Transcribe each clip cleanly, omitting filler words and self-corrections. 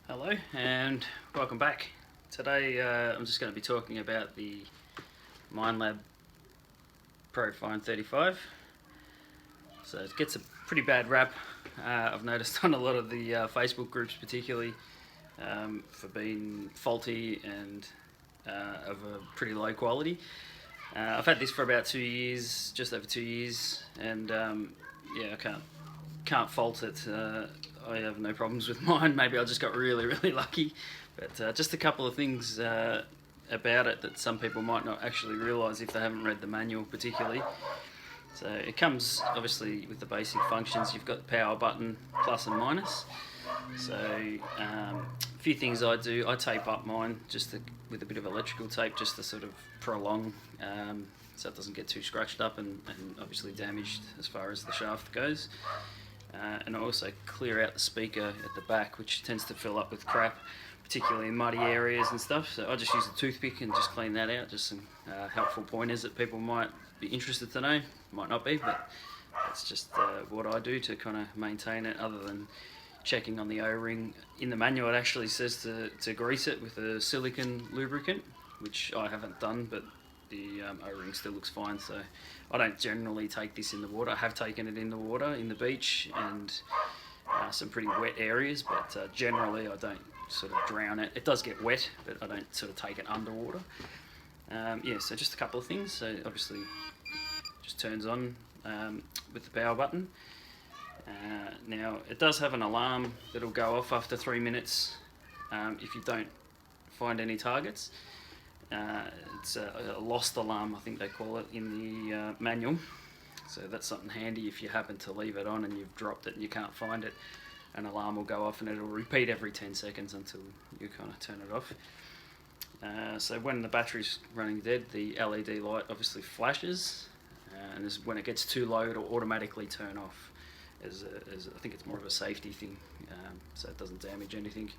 Hello and welcome back. Today I'm just going to be talking about the Minelab ProFine 35. So it gets a pretty bad rap, I've noticed on a lot of the Facebook groups particularly, for being faulty and of a pretty low quality. I've had this for about 2 years, just over 2 years, and yeah, I can't fault it. I have no problems with mine. Maybe I just got really lucky. But just a couple of things about it that some people might not actually realise if they haven't read the manual particularly. So it comes obviously with the basic functions. You've got the power button, plus and minus. So a few things I do. I tape up mine with a bit of electrical tape just to sort of prolong, so it doesn't get too scratched up and obviously damaged as far as the shaft goes. And I also clear out the speaker at the back, which tends to fill up with crap, particularly in muddy areas and stuff. So I just use a toothpick and just clean that out. Just some helpful pointers that people might be interested to know. Might not be, but that's just what I do to kind of maintain it, other than checking on the O-ring. In the manual it actually says to grease it with a silicone lubricant, which I haven't done, but the O-ring still looks fine. So I don't generally take this in the water. I have taken it in the water, in the beach, and some pretty wet areas, but generally I don't sort of drown it. It does get wet, but I don't sort of take it underwater. Yeah, so just a couple of things. So obviously just turns on with the power button. Now it does have an alarm that'll go off after 3 minutes if you don't find any targets. It's a lost alarm, I think they call it in the manual. So that's something handy if you happen to leave it on and you've dropped it and you can't find it. An alarm will go off and it'll repeat every 10 seconds until you kind of turn it off. So when the battery's running dead, the LED light obviously flashes, and when it gets too low, it'll automatically turn off. I think it's more of a safety thing, so it doesn't damage anything.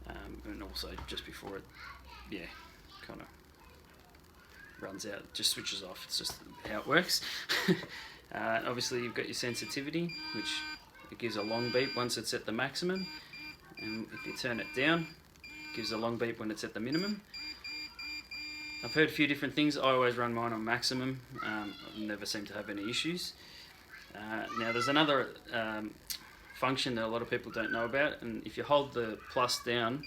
And also just before it, yeah, kind of runs out, it just switches off. It's just how it works. Obviously you've got your sensitivity, which it gives a long beep once it's at the maximum, and if you turn it down, it gives a long beep when it's at the minimum. I've heard a few different things. I always run mine on maximum. I never seem to have any issues. Now there's another function that a lot of people don't know about, and if you hold the plus down,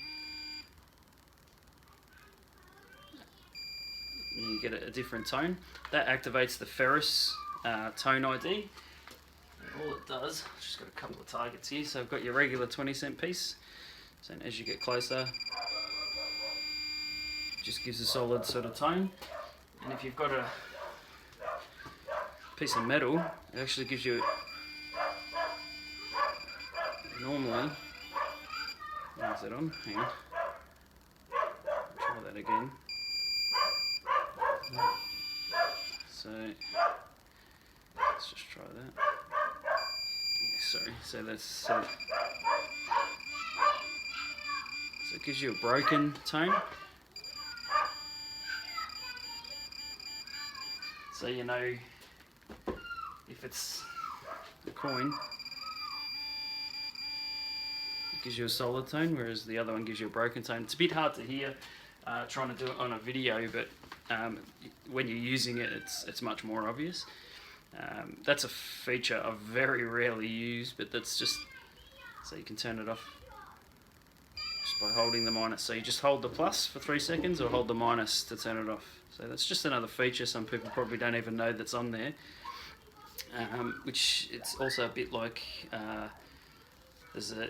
you get a different tone. That activates the Ferrous tone ID. And all it does, I've just got a couple of targets here. So I've got your regular 20-cent piece. So as you get closer, it just gives a solid sort of tone. And if you've got a piece of metal, it actually gives you, normally, where's that on? Hang on. Try that again. So let's just try that. Yeah, sorry. So that's so it gives you a broken tone. So you know if it's a coin, it gives you a solid tone, whereas the other one gives you a broken tone. It's a bit hard to hear trying to do it on a video, but when you're using it, it's much more obvious. That's a feature I very rarely use, but that's just so you can turn it off just by holding the minus. So you just hold the plus for 3 seconds or hold the minus to turn it off. So that's just another feature some people probably don't even know that's on there, which it's also a bit like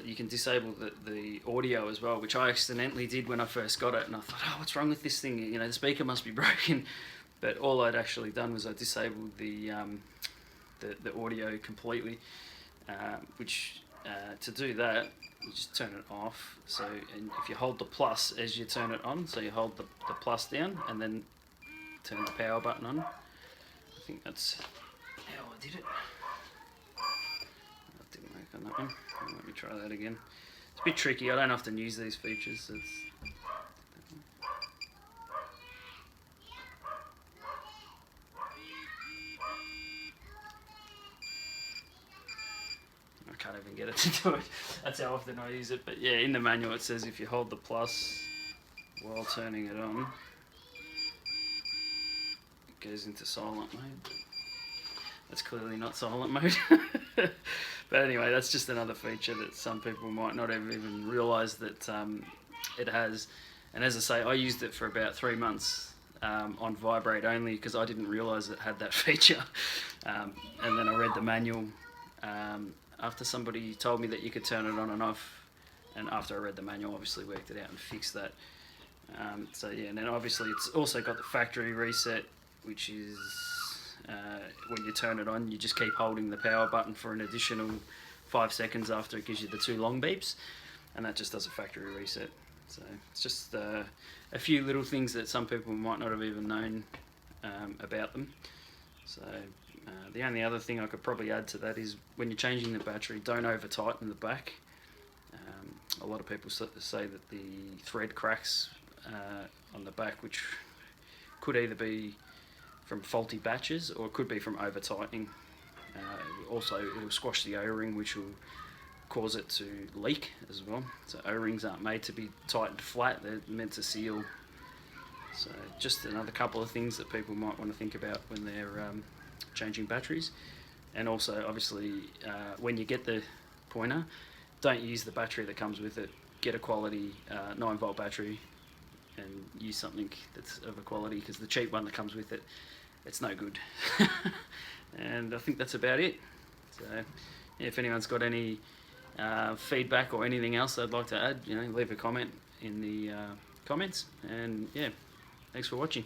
you can disable the audio as well, which I accidentally did when I first got it, and I thought, oh, what's wrong with this thing? You know, the speaker must be broken. But all I'd actually done was I disabled the audio completely, which to do that, you just turn it off. So, and if you hold the plus as you turn it on, so you hold the plus down and then turn the power button on. I think that's how I did it. That didn't work on that one. Let me try that again. It's a bit tricky. I don't often use these features. So okay, can't even get it to do it. That's how often I use it. But yeah, in the manual it says if you hold the plus while turning it on, it goes into silent mode. That's clearly not silent mode. But anyway, that's just another feature that some people might not have even realise that it has. And as I say, I used it for about 3 months on vibrate only because I didn't realise it had that feature. And then I read the manual after somebody told me that you could turn it on and off. And after I read the manual, obviously worked it out and fixed that. So yeah, and then obviously it's also got the factory reset, which is when you turn it on, you just keep holding the power button for an additional 5 seconds after it gives you the 2 long beeps, and that just does a factory reset. So it's just a few little things that some people might not have even known about them. So the only other thing I could probably add to that is when you're changing the battery, don't over tighten the back. A lot of people say that the thread cracks on the back, which could either be from faulty batches or it could be from over tightening. Also, it'll squash the O-ring, which will cause it to leak as well. So O-rings aren't made to be tightened flat, they're meant to seal. So just another couple of things that people might want to think about when they're changing batteries. And also, obviously, when you get the pointer, don't use the battery that comes with it. Get a quality 9-volt battery and use something that's of a quality, because the cheap one that comes with it, it's no good. And I think that's about it. So yeah, if anyone's got any feedback or anything else they'd like to add, leave a comment in the comments. And yeah, thanks for watching.